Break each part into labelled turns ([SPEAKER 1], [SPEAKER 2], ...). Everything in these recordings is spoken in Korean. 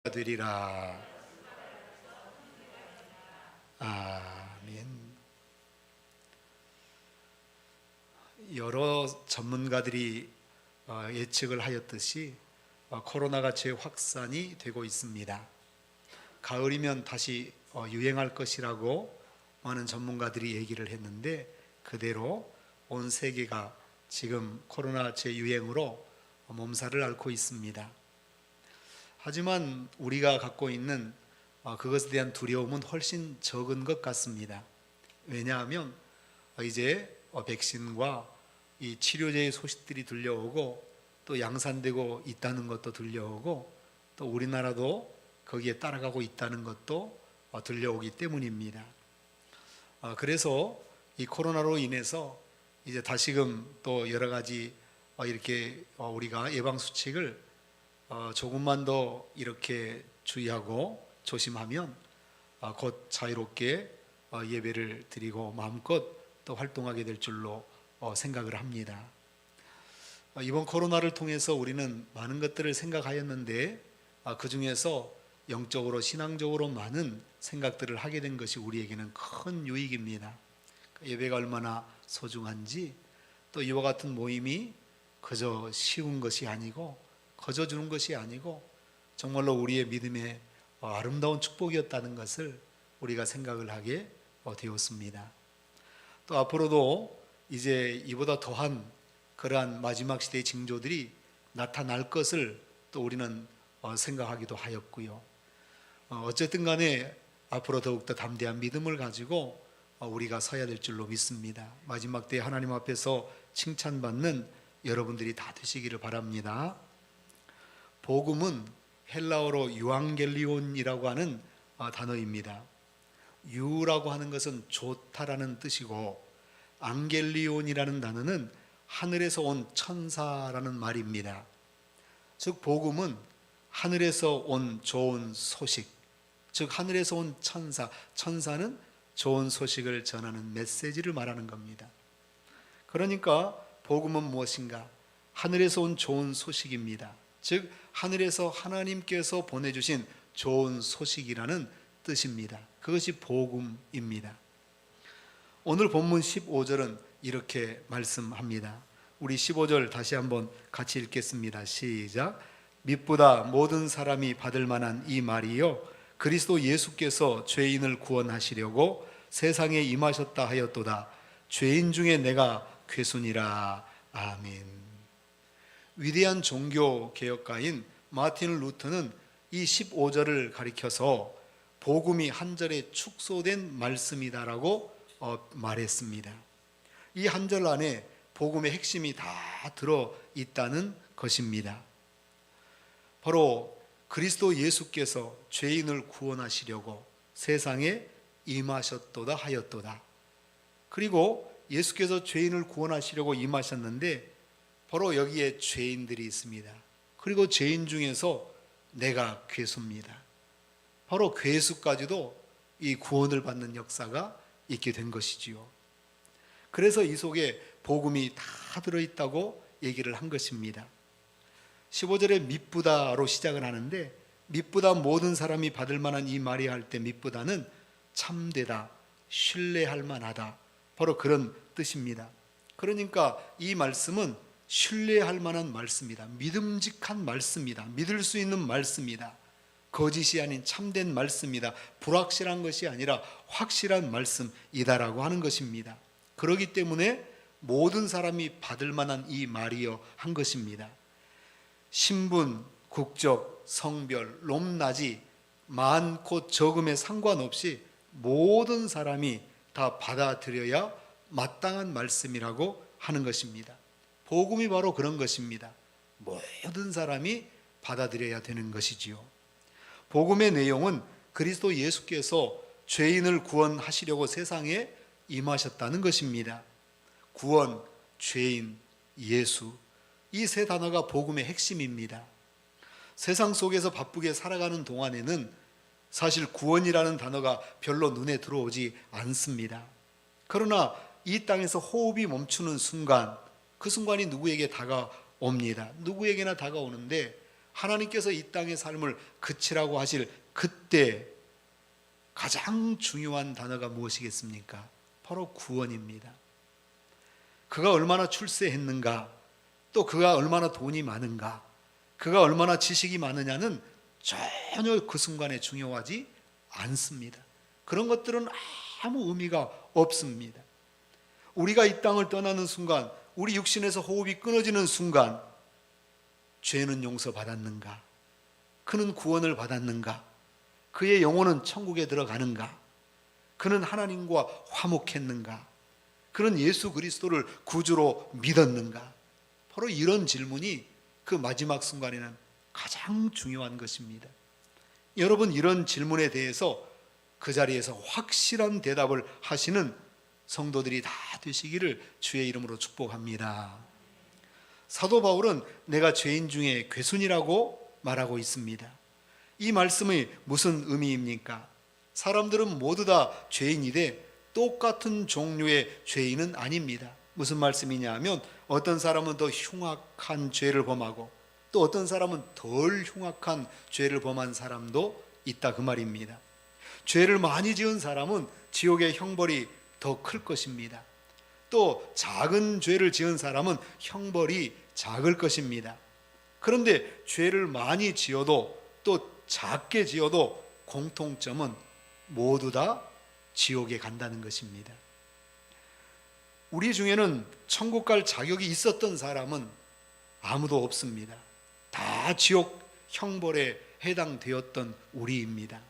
[SPEAKER 1] 되리라. 아멘. 여러 전문가들이 예측을 하였듯이 코로나가 재확산이 되고 있습니다. 가을이면 다시 유행할 것이라고 많은 전문가들이 얘기를 했는데, 그대로 온 세계가 지금 코로나 재유행으로 몸살을 앓고 있습니다. 하지만 우리가 갖고 있는 그것에 대한 두려움은 훨씬 적은 것 같습니다. 왜냐하면 이제 백신과 이 치료제의 소식들이 들려오고, 또 양산되고 있다는 것도 들려오고, 또 우리나라도 거기에 따라가고 있다는 것도 들려오기 때문입니다. 그래서 이 코로나로 인해서 이제 다시금 또 여러 가지 이렇게 우리가 예방 수칙을 조금만 더 이렇게 주의하고 조심하면 곧 자유롭게 예배를 드리고 마음껏 또 활동하게 될 줄로 생각을 합니다. 이번 코로나를 통해서 우리는 많은 것들을 생각하였는데, 그 중에서 영적으로 신앙적으로 많은 생각들을 하게 된 것이 우리에게는 큰 유익입니다. 예배가 얼마나 소중한지, 또 이와 같은 모임이 그저 쉬운 것이 아니고 거저 주는 것이 아니고 정말로 우리의 믿음의 아름다운 축복이었다는 것을 우리가 생각을 하게 되었습니다. 또 앞으로도 이제 이보다 더한 그러한 마지막 시대의 징조들이 나타날 것을 또 우리는 생각하기도 하였고요. 어쨌든 간에 앞으로 더욱더 담대한 믿음을 가지고 우리가 서야 될 줄로 믿습니다. 마지막 때에 하나님 앞에서 칭찬받는 여러분들이 다 되시기를 바랍니다. 복음은 헬라어로 유앙겔리온이라고 하는 단어입니다. 유라고 하는 것은 좋다라는 뜻이고, 앙겔리온이라는 단어는 하늘에서 온 천사라는 말입니다. 즉 복음은 하늘에서 온 좋은 소식, 즉 하늘에서 온 천사, 천사는 좋은 소식을 전하는 메시지를 말하는 겁니다. 그러니까 복음은 무엇인가? 하늘에서 온 좋은 소식입니다. 즉 하늘에서 하나님께서 보내주신 좋은 소식이라는 뜻입니다. 그것이 복음입니다. 오늘 본문 15절은 이렇게 말씀합니다. 우리 15절 다시 한번 같이 읽겠습니다. 시작. 믿보다 모든 사람이 받을 만한 이 말이요 그리스도 예수께서 죄인을 구원하시려고 세상에 임하셨다 하였도다. 죄인 중에 내가 괴순이라. 아멘. 위대한 종교 개혁가인 마틴 루터는 이 15절을 가리켜서 복음이 한 절에 축소된 말씀이다라고 말했습니다. 이 한 절 안에 복음의 핵심이 다 들어있다는 것입니다. 바로 그리스도 예수께서 죄인을 구원하시려고 세상에 임하셨도다 하였도다. 그리고 예수께서 죄인을 구원하시려고 임하셨는데 바로 여기에 죄인들이 있습니다. 그리고 죄인 중에서 내가 괴수입니다. 바로 괴수까지도 이 구원을 받는 역사가 있게 된 것이지요. 그래서 이 속에 복음이 다 들어있다고 얘기를 한 것입니다. 15절에 믿보다로 시작을 하는데, 믿보다 모든 사람이 받을 만한 이 말이 할 때 믿보다는 참되다, 신뢰할 만하다, 바로 그런 뜻입니다. 그러니까 이 말씀은 신뢰할 만한 말씀이다. 믿음직한 말씀이다. 믿을 수 있는 말씀이다. 거짓이 아닌 참된 말씀이다. 불확실한 것이 아니라 확실한 말씀이다라고 하는 것입니다. 그렇기 때문에 모든 사람이 받을 만한 이 말이여 한 것입니다. 신분, 국적, 성별, 높낮이, 많고 적음에 상관없이 모든 사람이 다 받아들여야 마땅한 말씀이라고 하는 것입니다. 복음이 바로 그런 것입니다. 모든 사람이 받아들여야 되는 것이지요. 복음의 내용은 그리스도 예수께서 죄인을 구원하시려고 세상에 임하셨다는 것입니다. 구원, 죄인, 예수, 이 세 단어가 복음의 핵심입니다. 세상 속에서 바쁘게 살아가는 동안에는 사실 구원이라는 단어가 별로 눈에 들어오지 않습니다. 그러나 이 땅에서 호흡이 멈추는 순간, 그 순간이 누구에게 다가옵니다. 누구에게나 다가오는데 하나님께서 이 땅의 삶을 그치라고 하실 그때 가장 중요한 단어가 무엇이겠습니까? 바로 구원입니다. 그가 얼마나 출세했는가, 또 그가 얼마나 돈이 많은가, 그가 얼마나 지식이 많으냐는 전혀 그 순간에 중요하지 않습니다. 그런 것들은 아무 의미가 없습니다. 우리가 이 땅을 떠나는 순간, 우리 육신에서 호흡이 끊어지는 순간, 죄는 용서받았는가? 그는 구원을 받았는가? 그의 영혼은 천국에 들어가는가? 그는 하나님과 화목했는가? 그는 예수 그리스도를 구주로 믿었는가? 바로 이런 질문이 그 마지막 순간에는 가장 중요한 것입니다. 여러분, 이런 질문에 대해서 그 자리에서 확실한 대답을 하시는 성도들이 다 되시기를 주의 이름으로 축복합니다. 사도 바울은 내가 죄인 중에 괴순이라고 말하고 있습니다. 이 말씀이 무슨 의미입니까? 사람들은 모두 다 죄인이되 똑같은 종류의 죄인은 아닙니다. 무슨 말씀이냐 하면 어떤 사람은 더 흉악한 죄를 범하고 또 어떤 사람은 덜 흉악한 죄를 범한 사람도 있다, 그 말입니다. 죄를 많이 지은 사람은 지옥의 형벌이 더 클 것입니다. 또 작은 죄를 지은 사람은 형벌이 작을 것입니다. 그런데 죄를 많이 지어도 또 작게 지어도 공통점은 모두 다 지옥에 간다는 것입니다. 우리 중에는 천국 갈 자격이 있었던 사람은 아무도 없습니다. 다 지옥 형벌에 해당되었던 우리입니다.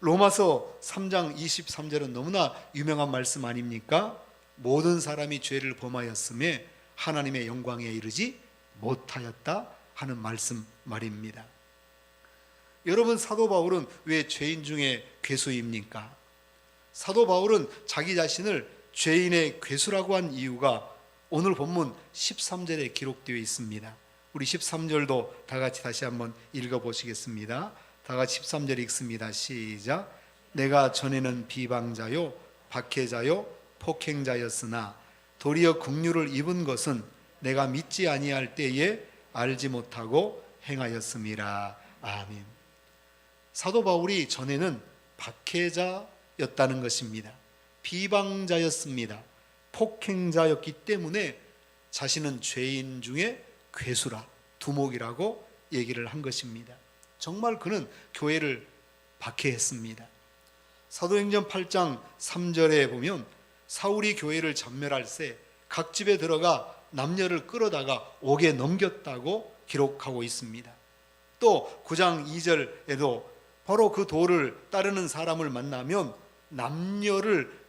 [SPEAKER 1] 로마서 3장 23절은 너무나 유명한 말씀 아닙니까? 모든 사람이 죄를 범하였음에 하나님의 영광에 이르지 못하였다 하는 말씀 말입니다. 여러분, 사도 바울은 왜 죄인 중에 괴수입니까? 사도 바울은 자기 자신을 죄인의 괴수라고 한 이유가 오늘 본문 13절에 기록되어 있습니다. 우리 13절도 다 같이 다시 한번 읽어보시겠습니다. 다 같이 13절 읽습니다. 시작. 내가 전에는 비방자요 박해자요 폭행자였으나 도리어 긍휼을 입은 것은 내가 믿지 아니할 때에 알지 못하고 행하였음이라. 아멘. 사도 바울이 전에는 박해자였다는 것입니다. 비방자였습니다. 폭행자였기 때문에 자신은 죄인 중에 괴수라, 두목이라고 얘기를 한 것입니다. 정말 그는 교회를 박해했습니다. 사도행전 8장 3절에 보면 사울이 교회를 전멸할 새 각 집에 들어가 남녀를 끌어다가 옥에 넘겼다고 기록하고 있습니다. 또 9장 2절에도 바로 그 도를 따르는 사람을 만나면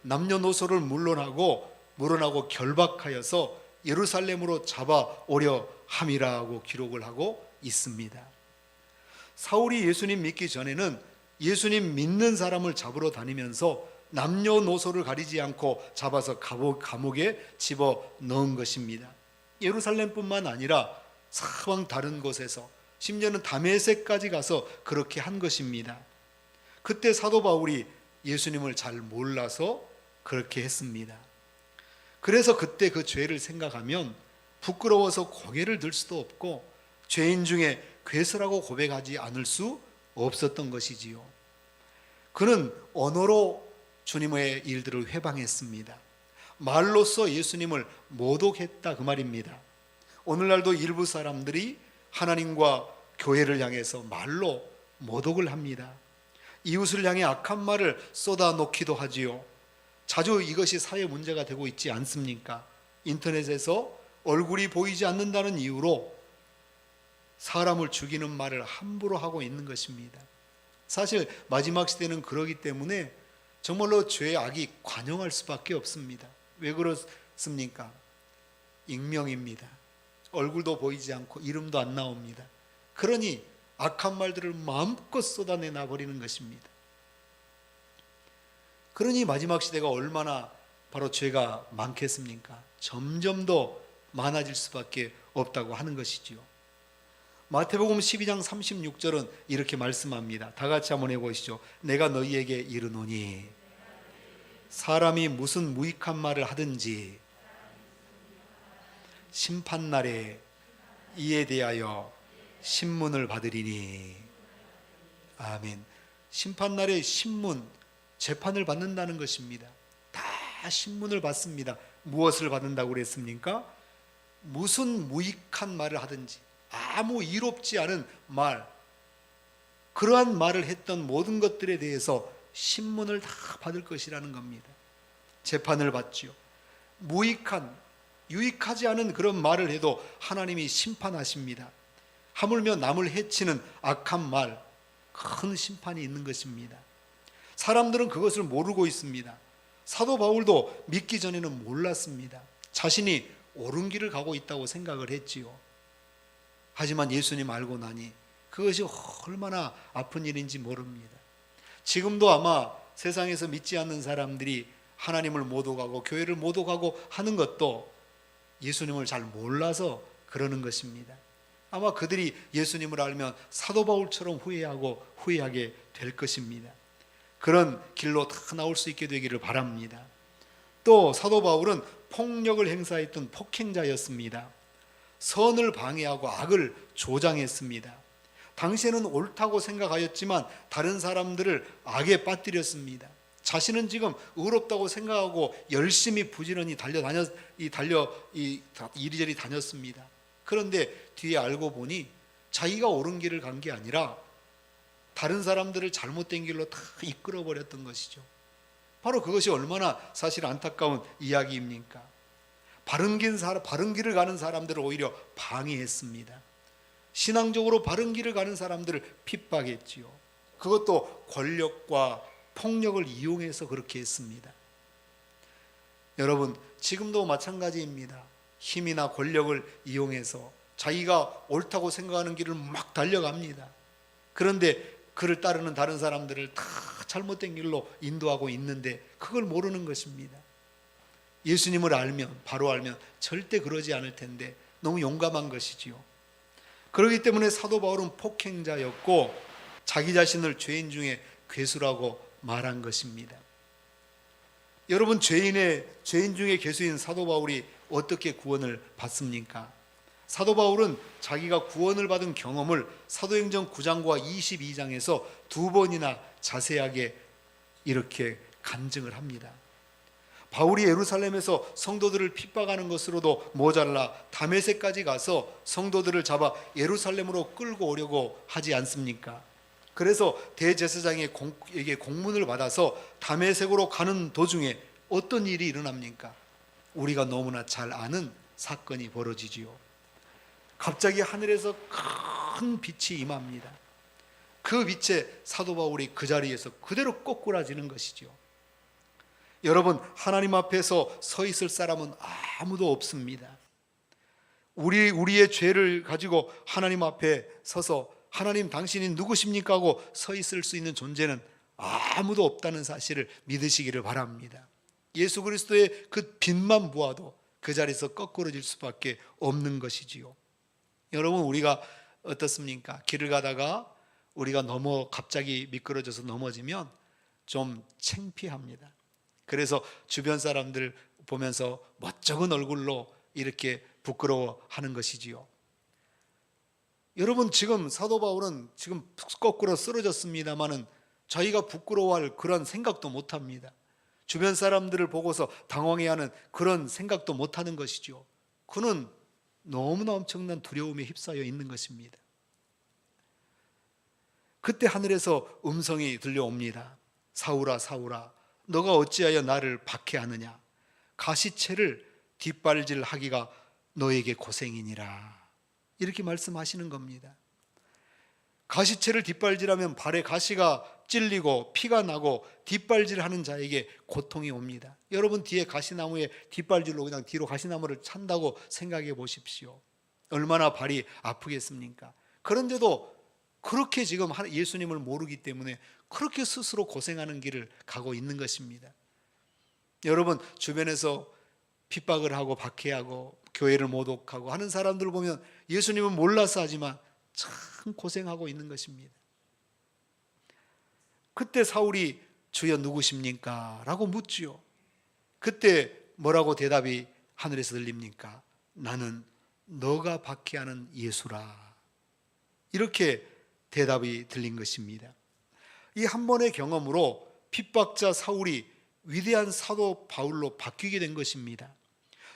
[SPEAKER 1] 남녀노소를 물러나고 결박하여서 예루살렘으로 잡아오려 함이라고 기록을 하고 있습니다. 사울이 예수님 믿기 전에는 예수님 믿는 사람을 잡으러 다니면서 남녀노소를 가리지 않고 잡아서 감옥에 집어넣은 것입니다. 예루살렘뿐만 아니라 사방 다른 곳에서 심지어는 다메섹까지 가서 그렇게 한 것입니다. 그때 사도 바울이 예수님을 잘 몰라서 그렇게 했습니다. 그래서 그때 그 죄를 생각하면 부끄러워서 고개를 들 수도 없고 죄인 중에 괴수라고 고백하지 않을 수 없었던 것이지요. 그는 언어로 주님의 일들을 회방했습니다. 말로써 예수님을 모독했다, 그 말입니다. 오늘날도 일부 사람들이 하나님과 교회를 향해서 말로 모독을 합니다. 이웃을 향해 악한 말을 쏟아놓기도 하지요. 자주 이것이 사회 문제가 되고 있지 않습니까? 인터넷에서 얼굴이 보이지 않는다는 이유로 사람을 죽이는 말을 함부로 하고 있는 것입니다. 사실 마지막 시대는 그러기 때문에 정말로 죄의 악이 관영할 수밖에 없습니다. 왜 그렇습니까? 익명입니다. 얼굴도 보이지 않고 이름도 안 나옵니다. 그러니 악한 말들을 마음껏 쏟아내나 버리는 것입니다. 그러니 마지막 시대가 얼마나 바로 죄가 많겠습니까? 점점 더 많아질 수밖에 없다고 하는 것이지요. 마태복음 12장 36절은 이렇게 말씀합니다. 다 같이 한번 해보시죠. 내가 너희에게 이르노니 사람이 무슨 무익한 말을 하든지 심판날에 이에 대하여 신문을 받으리니. 아멘. 심판날에 신문, 재판을 받는다는 것입니다. 다 신문을 받습니다. 무엇을 받는다고 그랬습니까? 무슨 무익한 말을 하든지, 아무 이롭지 않은 말, 그러한 말을 했던 모든 것들에 대해서 신문을 다 받을 것이라는 겁니다. 재판을 받지요. 무익한, 유익하지 않은 그런 말을 해도 하나님이 심판하십니다. 하물며 남을 해치는 악한 말, 큰 심판이 있는 것입니다. 사람들은 그것을 모르고 있습니다. 사도 바울도 믿기 전에는 몰랐습니다. 자신이 옳은 길을 가고 있다고 생각을 했지요. 하지만 예수님 알고 나니 그것이 얼마나 아픈 일인지 모릅니다. 지금도 아마 세상에서 믿지 않는 사람들이 하나님을 못 오가고 교회를 못 오가고 하는 것도 예수님을 잘 몰라서 그러는 것입니다. 아마 그들이 예수님을 알면 사도 바울처럼 후회하고 후회하게 될 것입니다. 그런 길로 다 나올 수 있게 되기를 바랍니다. 또 사도 바울은 폭력을 행사했던 폭행자였습니다. 선을 방해하고 악을 조장했습니다. 당시에는 옳다고 생각하였지만 다른 사람들을 악에 빠뜨렸습니다. 자신은 지금 의롭다고 생각하고 열심히 부지런히 이리저리 다녔습니다. 그런데 뒤에 알고 보니 자기가 옳은 길을 간 게 아니라 다른 사람들을 잘못된 길로 다 이끌어 버렸던 것이죠. 바로 그것이 얼마나 사실 안타까운 이야기입니까? 바른 길을 가는 사람들을 오히려 방해했습니다. 신앙적으로 바른 길을 가는 사람들을 핍박했지요. 그것도 권력과 폭력을 이용해서 그렇게 했습니다. 여러분, 지금도 마찬가지입니다. 힘이나 권력을 이용해서 자기가 옳다고 생각하는 길을 막 달려갑니다. 그런데 그를 따르는 다른 사람들을 다 잘못된 길로 인도하고 있는데 그걸 모르는 것입니다. 예수님을 알면, 바로 알면 절대 그러지 않을 텐데 너무 용감한 것이지요. 그렇기 때문에 사도 바울은 폭행자였고 자기 자신을 죄인 중에 괴수라고 말한 것입니다. 여러분, 죄인 중에 괴수인 사도 바울이 어떻게 구원을 받습니까? 사도 바울은 자기가 구원을 받은 경험을 사도행전 9장과 22장에서 두 번이나 자세하게 이렇게 간증을 합니다. 바울이 예루살렘에서 성도들을 핍박하는 것으로도 모자라 다메섹까지 가서 성도들을 잡아 예루살렘으로 끌고 오려고 하지 않습니까? 그래서 대제사장에게 공문을 받아서 다메섹으로 가는 도중에 어떤 일이 일어납니까? 우리가 너무나 잘 아는 사건이 벌어지지요. 갑자기 하늘에서 큰 빛이 임합니다. 그 빛에 사도 바울이 그 자리에서 그대로 꼬꾸라지는 것이죠. 여러분, 하나님 앞에서 서 있을 사람은 아무도 없습니다. 우리의 죄를 가지고 하나님 앞에 서서 하나님 당신이 누구십니까 하고 서 있을 수 있는 존재는 아무도 없다는 사실을 믿으시기를 바랍니다. 예수 그리스도의 그 빛만 보아도 그 자리에서 거꾸러질 수밖에 없는 것이지요. 여러분, 우리가 어떻습니까? 길을 가다가 우리가 갑자기 미끄러져서 넘어지면 좀 창피합니다. 그래서 주변 사람들 보면서 멋쩍은 얼굴로 이렇게 부끄러워하는 것이지요. 여러분, 지금 사도 바울은 지금 거꾸로 쓰러졌습니다마는 자기가 부끄러워할 그런 생각도 못합니다. 주변 사람들을 보고서 당황해하는 그런 생각도 못하는 것이죠. 그는 너무나 엄청난 두려움에 휩싸여 있는 것입니다. 그때 하늘에서 음성이 들려옵니다. 사울아, 사울아, 너가 어찌하여 나를 박해하느냐? 가시채를 뒷발질하기가 너에게 고생이니라. 이렇게 말씀하시는 겁니다. 가시채를 뒷발질하면 발에 가시가 찔리고 피가 나고 뒷발질하는 자에게 고통이 옵니다. 여러분, 뒤에 가시나무에 뒷발질로 그냥 뒤로 가시나무를 찬다고 생각해 보십시오. 얼마나 발이 아프겠습니까? 그런데도 그렇게 지금 예수님을 모르기 때문에 그렇게 스스로 고생하는 길을 가고 있는 것입니다. 여러분, 주변에서 핍박을 하고 박해하고 교회를 모독하고 하는 사람들을 보면 예수님은 몰라서 하지만 참 고생하고 있는 것입니다. 그때 사울이 주여 누구십니까? 라고 묻지요. 그때 뭐라고 대답이 하늘에서 들립니까? 나는 너가 박해하는 예수라. 이렇게 대답이 들린 것입니다. 이 한 번의 경험으로 핍박자 사울이 위대한 사도 바울로 바뀌게 된 것입니다.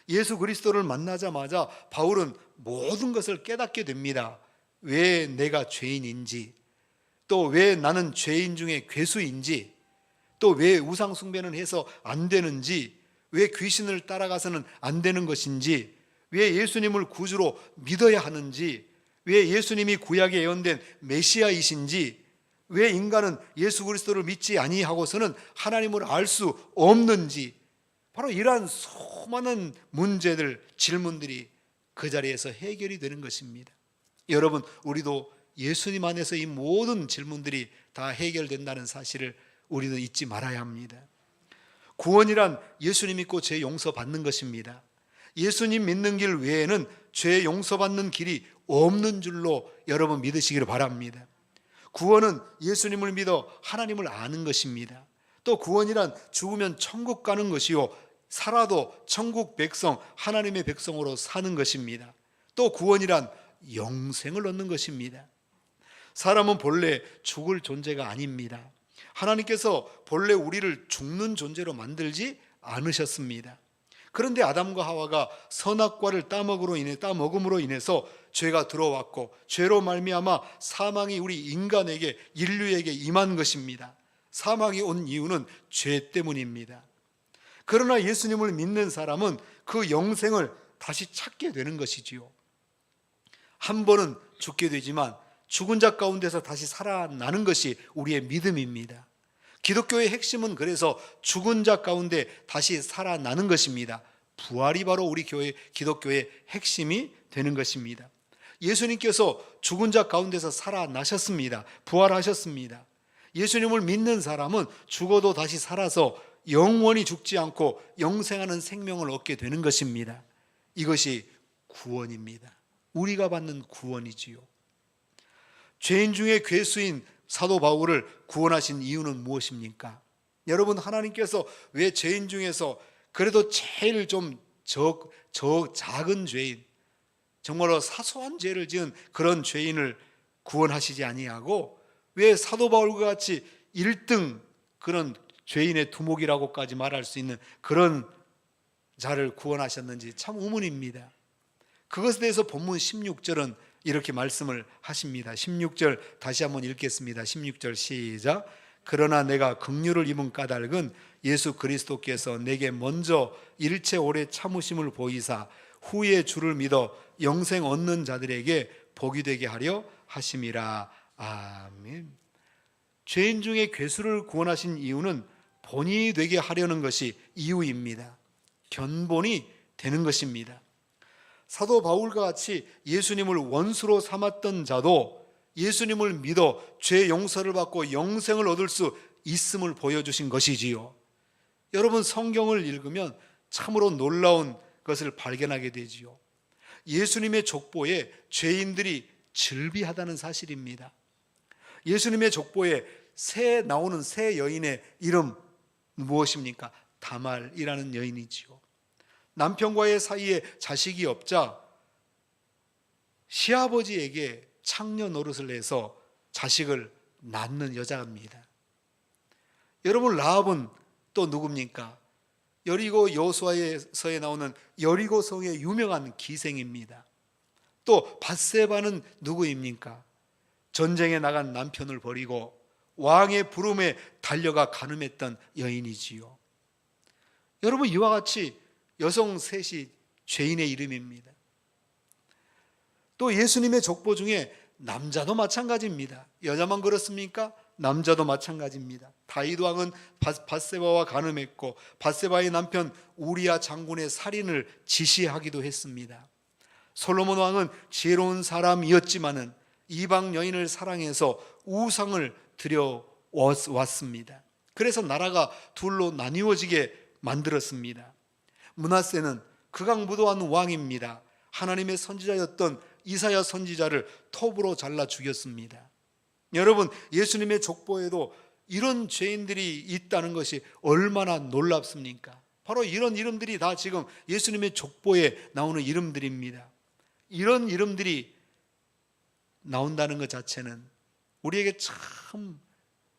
[SPEAKER 1] 예수 그리스도를 만나자마자 바울은 모든 것을 깨닫게 됩니다. 왜 내가 죄인인지, 또 왜 나는 죄인 중에 괴수인지, 또 왜 우상 숭배는 해서 안 되는지, 왜 귀신을 따라가서는 안 되는 것인지, 왜 예수님을 구주로 믿어야 하는지, 왜 예수님이 구약에 예언된 메시아이신지, 왜 인간은 예수 그리스도를 믿지 아니하고서는 하나님을 알 수 없는지, 바로 이러한 수많은 문제들, 질문들이 그 자리에서 해결이 되는 것입니다. 여러분, 우리도 예수님 안에서 이 모든 질문들이 다 해결된다는 사실을 우리는 잊지 말아야 합니다. 구원이란 예수님 믿고 죄 용서받는 것입니다. 예수님 믿는 길 외에는 죄 용서받는 길이 없는 줄로 여러분 믿으시기를 바랍니다. 구원은 예수님을 믿어 하나님을 아는 것입니다. 또 구원이란 죽으면 천국 가는 것이요, 살아도 천국 백성, 하나님의 백성으로 사는 것입니다. 또 구원이란 영생을 얻는 것입니다. 사람은 본래 죽을 존재가 아닙니다. 하나님께서 본래 우리를 죽는 존재로 만들지 않으셨습니다. 그런데 아담과 하와가 선악과를 따먹음으로 인해서 죄가 들어왔고, 죄로 말미암아 사망이 우리 인간에게, 인류에게 임한 것입니다. 사망이 온 이유는 죄 때문입니다. 그러나 예수님을 믿는 사람은 그 영생을 다시 찾게 되는 것이지요. 한 번은 죽게 되지만 죽은 자 가운데서 다시 살아나는 것이 우리의 믿음입니다. 기독교의 핵심은 그래서 죽은 자 가운데 다시 살아나는 것입니다. 부활이 바로 우리 기독교의 핵심이 되는 것입니다. 예수님께서 죽은 자 가운데서 살아나셨습니다. 부활하셨습니다. 예수님을 믿는 사람은 죽어도 다시 살아서 영원히 죽지 않고 영생하는 생명을 얻게 되는 것입니다. 이것이 구원입니다. 우리가 받는 구원이지요. 죄인 중에 괴수인 사도 바울을 구원하신 이유는 무엇입니까? 여러분, 하나님께서 왜 죄인 중에서 그래도 제일 좀 작은 죄인, 정말로 사소한 죄를 지은 그런 죄인을 구원하시지 아니하고 왜 사도 바울과 같이 1등 그런 죄인의 두목이라고까지 말할 수 있는 그런 자를 구원하셨는지 참 의문입니다. 그것에 대해서 본문 16절은 이렇게 말씀을 하십니다. 16절 다시 한번 읽겠습니다. 16절 시작. 그러나 내가 긍휼을 입은 까닭은 예수 그리스도께서 내게 먼저 일체 오래 참으심을 보이사 후에 주를 믿어 영생 얻는 자들에게 복이 되게 하려 하심이라. 아멘. 죄인 중에 괴수를 구원하신 이유는 본이 되게 하려는 것이 이유입니다. 견본이 되는 것입니다. 사도 바울과 같이 예수님을 원수로 삼았던 자도 예수님을 믿어 죄 용서를 받고 영생을 얻을 수 있음을 보여주신 것이지요. 여러분, 성경을 읽으면 참으로 놀라운 것을 발견하게 되지요. 예수님의 족보에 죄인들이 즐비하다는 사실입니다. 예수님의 족보에 나오는 새 여인의 이름 무엇입니까? 다말이라는 여인이지요. 남편과의 사이에 자식이 없자 시아버지에게 창녀 노릇을 해서 자식을 낳는 여자입니다. 여러분, 라합은 또 누굽니까? 여리고 여호수아서에 나오는 여리고성의 유명한 기생입니다. 또 밧세바는 누구입니까? 전쟁에 나간 남편을 버리고 왕의 부름에 달려가 간음했던 여인이지요. 여러분, 이와 같이 여성 셋이 죄인의 이름입니다. 또 예수님의 족보 중에 남자도 마찬가지입니다. 여자만 그렇습니까? 남자도 마찬가지입니다. 다윗 왕은 밧세바와 간음했고 밧세바의 남편 우리야 장군의 살인을 지시하기도 했습니다. 솔로몬 왕은 지혜로운 사람이었지만은 이방 여인을 사랑해서 우상을 드려왔습니다. 그래서 나라가 둘로 나뉘어지게 만들었습니다. 므낫세는 극악무도한 왕입니다. 하나님의 선지자였던 이사야 선지자를 톱으로 잘라 죽였습니다. 여러분, 예수님의 족보에도 이런 죄인들이 있다는 것이 얼마나 놀랍습니까? 바로 이런 이름들이 다 지금 예수님의 족보에 나오는 이름들입니다. 이런 이름들이 나온다는 것 자체는 우리에게 참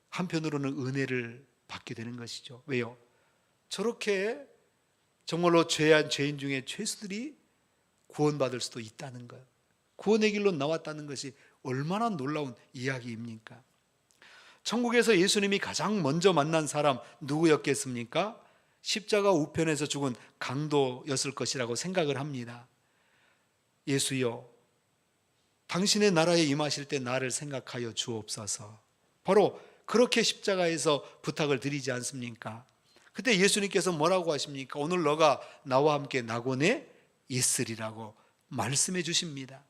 [SPEAKER 1] 한편으로는 은혜를 받게 되는 것이죠. 왜요? 저렇게 정말로 죄인 중에 죄수들이 구원받을 수도 있다는 것, 구원의 길로 나왔다는 것이 얼마나 놀라운 이야기입니까? 천국에서 예수님이 가장 먼저 만난 사람 누구였겠습니까? 십자가 우편에서 죽은 강도였을 것이라고 생각을 합니다. 예수여, 당신의 나라에 임하실 때 나를 생각하여 주옵소서. 바로 그렇게 십자가에서 부탁을 드리지 않습니까? 그때 예수님께서 뭐라고 하십니까? 오늘 너가 나와 함께 낙원에 있으리라고 말씀해 주십니다.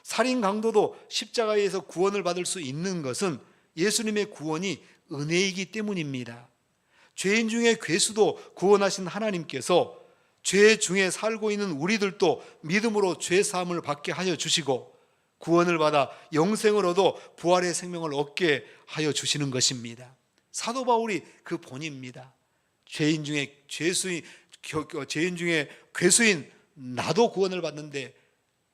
[SPEAKER 1] 살인 강도도 십자가에서 구원을 받을 수 있는 것은 예수님의 구원이 은혜이기 때문입니다. 죄인 중에 괴수도 구원하신 하나님께서 죄 중에 살고 있는 우리들도 믿음으로 죄 사함을 받게 하여 주시고 구원을 받아 영생을 얻어 부활의 생명을 얻게 하여 주시는 것입니다. 사도 바울이 그 본입니다. 죄인 중에 괴수인 나도 구원을 받는데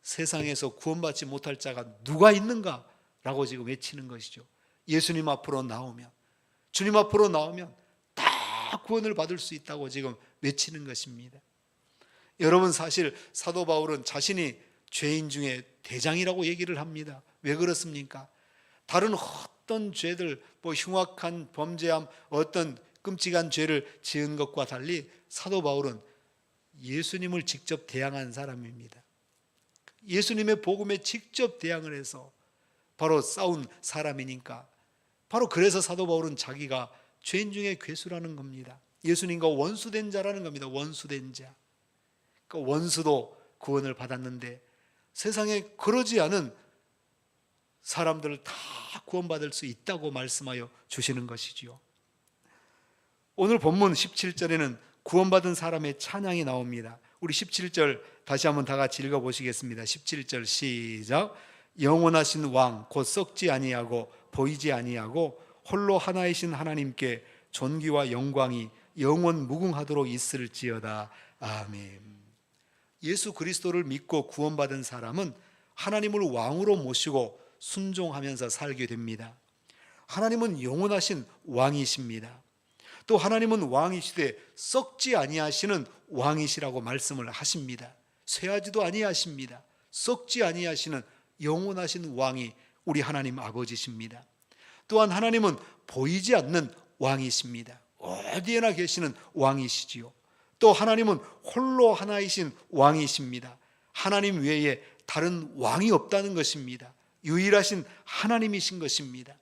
[SPEAKER 1] 세상에서 구원받지 못할 자가 누가 있는가? 라고 지금 외치는 것이죠. 예수님 앞으로 나오면, 주님 앞으로 나오면 다 구원을 받을 수 있다고 지금 외치는 것입니다. 여러분, 사실 사도 바울은 자신이 죄인 중에 대장이라고 얘기를 합니다. 왜 그렇습니까? 다른 어떤 죄들, 흉악한 범죄함, 어떤 끔찍한 죄를 지은 것과 달리 사도 바울은 예수님을 직접 대항한 사람입니다. 예수님의 복음에 직접 대항을 해서 바로 싸운 사람이니까, 바로 그래서 사도 바울은 자기가 죄인 중에 괴수라는 겁니다. 예수님과 원수된 자라는 겁니다. 원수된 자. 그러니까 원수도 구원을 받았는데 세상에 그러지 않은 사람들을 다 구원받을 수 있다고 말씀하여 주시는 것이지요. 오늘 본문 17절에는 구원받은 사람의 찬양이 나옵니다. 우리 17절 다시 한번 다 같이 읽어보시겠습니다. 17절 시작. 영원하신 왕 곧 썩지 아니하고 보이지 아니하고 홀로 하나이신 하나님께 존귀와 영광이 영원 무궁하도록 있을지어다. 아멘. 예수 그리스도를 믿고 구원받은 사람은 하나님을 왕으로 모시고 순종하면서 살게 됩니다. 하나님은 영원하신 왕이십니다. 또 하나님은 왕이시되 썩지 아니하시는 왕이시라고 말씀을 하십니다. 쇠하지도 아니하십니다. 썩지 아니하시는 영원하신 왕이 우리 하나님 아버지십니다. 또한 하나님은 보이지 않는 왕이십니다. 어디에나 계시는 왕이시지요. 또 하나님은 홀로 하나이신 왕이십니다. 하나님 외에 다른 왕이 없다는 것입니다. 유일하신 하나님이신 것입니다.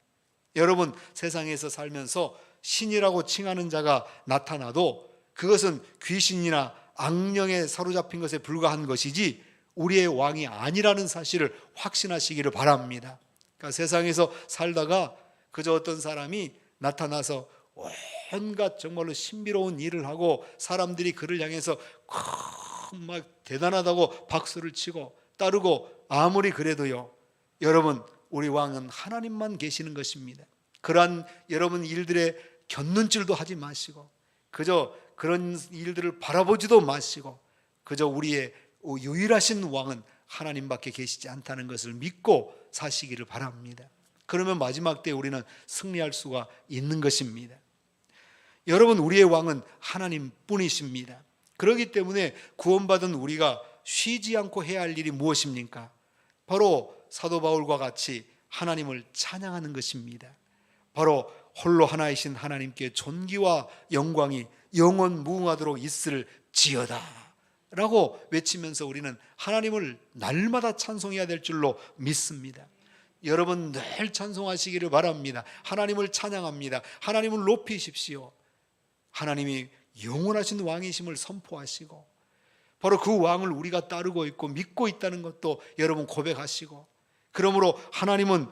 [SPEAKER 1] 여러분, 세상에서 살면서 신이라고 칭하는 자가 나타나도 그것은 귀신이나 악령에 사로잡힌 것에 불과한 것이지 우리의 왕이 아니라는 사실을 확신하시기를 바랍니다. 그러니까 세상에서 살다가 그저 어떤 사람이 나타나서 온갖 정말로 신비로운 일을 하고 사람들이 그를 향해서 막 대단하다고 박수를 치고 따르고 아무리 그래도요, 여러분, 우리 왕은 하나님만 계시는 것입니다. 그러한 여러분 일들에 곁눈질도 하지 마시고 그저 그런 일들을 바라보지도 마시고 그저 우리의 유일하신 왕은 하나님밖에 계시지 않다는 것을 믿고 사시기를 바랍니다. 그러면 마지막 때 우리는 승리할 수가 있는 것입니다. 여러분, 우리의 왕은 하나님뿐이십니다. 그렇기 때문에 구원받은 우리가 쉬지 않고 해야 할 일이 무엇입니까? 바로 사도 바울과 같이 하나님을 찬양하는 것입니다. 바로 홀로 하나이신 하나님께 존귀와 영광이 영원 무궁하도록 있을지어다 라고 외치면서 우리는 하나님을 날마다 찬송해야 될 줄로 믿습니다. 여러분, 늘 찬송하시기를 바랍니다. 하나님을 찬양합니다. 하나님을 높이십시오. 하나님이 영원하신 왕이심을 선포하시고 바로 그 왕을 우리가 따르고 있고 믿고 있다는 것도 여러분 고백하시고, 그러므로 하나님은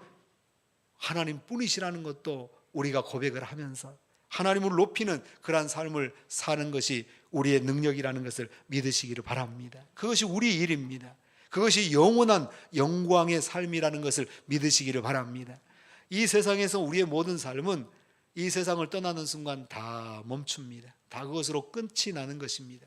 [SPEAKER 1] 하나님뿐이시라는 것도 우리가 고백을 하면서 하나님을 높이는 그러한 삶을 사는 것이 우리의 능력이라는 것을 믿으시기를 바랍니다. 그것이 우리 일입니다. 그것이 영원한 영광의 삶이라는 것을 믿으시기를 바랍니다. 이 세상에서 우리의 모든 삶은 이 세상을 떠나는 순간 다 멈춥니다. 다 그것으로 끝이 나는 것입니다.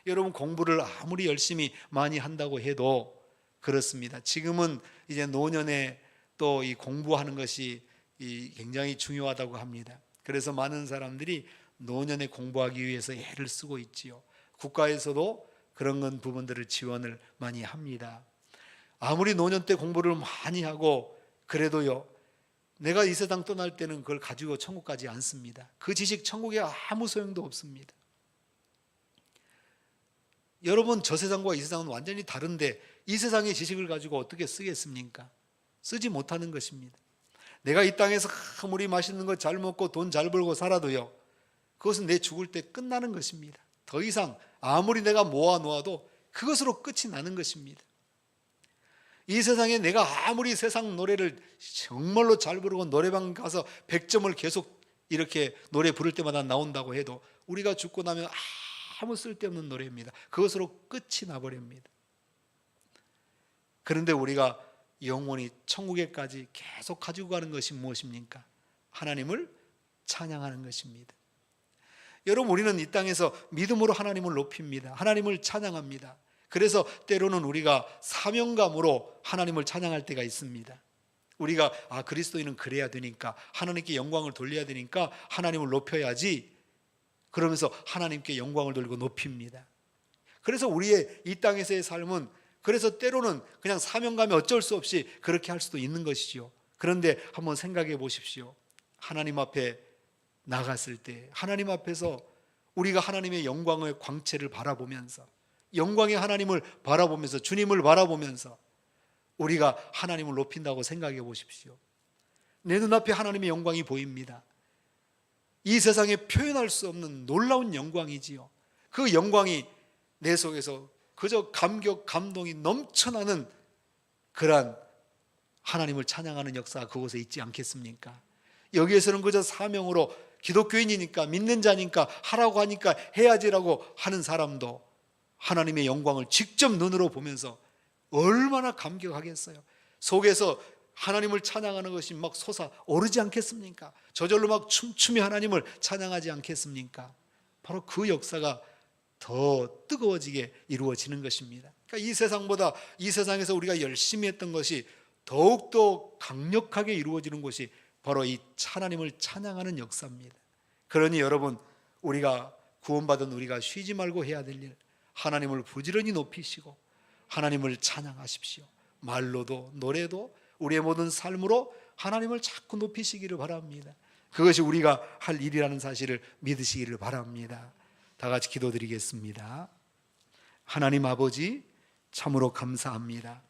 [SPEAKER 1] 여러분, 공부를 아무리 열심히 많이 한다고 해도 그렇습니다. 지금은 이제 노년에 또 이 공부하는 것이 굉장히 중요하다고 합니다. 그래서 많은 사람들이 노년에 공부하기 위해서 애를 쓰고 있지요. 국가에서도 그런 건 부분들을 지원을 많이 합니다. 아무리 노년 때 공부를 많이 하고 그래도요, 내가 이 세상 떠날 때는 그걸 가지고 천국 가지 않습니다. 그 지식 천국에 아무 소용도 없습니다. 여러분, 저 세상과 이 세상은 완전히 다른데 이 세상의 지식을 가지고 어떻게 쓰겠습니까? 쓰지 못하는 것입니다. 내가 이 땅에서 아무리 맛있는 거 잘 먹고 돈 잘 벌고 살아도요, 그것은 내 죽을 때 끝나는 것입니다. 더 이상 아무리 내가 모아놓아도 그것으로 끝이 나는 것입니다. 이 세상에 내가 아무리 세상 노래를 정말로 잘 부르고 노래방 가서 100점을 계속 이렇게 노래 부를 때마다 나온다고 해도 우리가 죽고 나면 아무 쓸데없는 노래입니다. 그것으로 끝이 나버립니다. 그런데 우리가 영원히 천국에까지 계속 가지고 가는 것이 무엇입니까? 하나님을 찬양하는 것입니다. 여러분, 우리는 이 땅에서 믿음으로 하나님을 높입니다. 하나님을 찬양합니다. 그래서 때로는 우리가 사명감으로 하나님을 찬양할 때가 있습니다. 우리가 그리스도인은 그래야 되니까, 하나님께 영광을 돌려야 되니까 하나님을 높여야지, 그러면서 하나님께 영광을 돌리고 높입니다. 그래서 우리의 이 땅에서의 삶은, 그래서 때로는 그냥 사명감에 어쩔 수 없이 그렇게 할 수도 있는 것이죠. 그런데 한번 생각해 보십시오. 하나님 앞에 나갔을 때, 하나님 앞에서 우리가 하나님의 영광의 광채를 바라보면서, 영광의 하나님을 바라보면서, 주님을 바라보면서 우리가 하나님을 높인다고 생각해 보십시오. 내 눈앞에 하나님의 영광이 보입니다. 이 세상에 표현할 수 없는 놀라운 영광이지요. 그 영광이 내 속에서 그저 감격, 감동이 넘쳐나는 그러한 하나님을 찬양하는 역사가 그곳에 있지 않겠습니까? 여기에서는 그저 사명으로 기독교인이니까, 믿는 자니까, 하라고 하니까 해야지라고 하는 사람도 하나님의 영광을 직접 눈으로 보면서 얼마나 감격하겠어요. 속에서 하나님을 찬양하는 것이 막 솟아오르지 않겠습니까? 저절로 막 춤추며 하나님을 찬양하지 않겠습니까? 바로 그 역사가 더 뜨거워지게 이루어지는 것입니다. 그러니까 이 세상보다, 이 세상에서 우리가 열심히 했던 것이 더욱더 강력하게 이루어지는 것이 바로 이 하나님을 찬양하는 역사입니다. 그러니 여러분, 우리가 구원받은 우리가 쉬지 말고 해야 될 일, 하나님을 부지런히 높이시고 하나님을 찬양하십시오. 말로도 노래도 우리의 모든 삶으로 하나님을 자꾸 높이시기를 바랍니다. 그것이 우리가 할 일이라는 사실을 믿으시기를 바랍니다. 다 같이 기도드리겠습니다. 하나님 아버지, 참으로 감사합니다.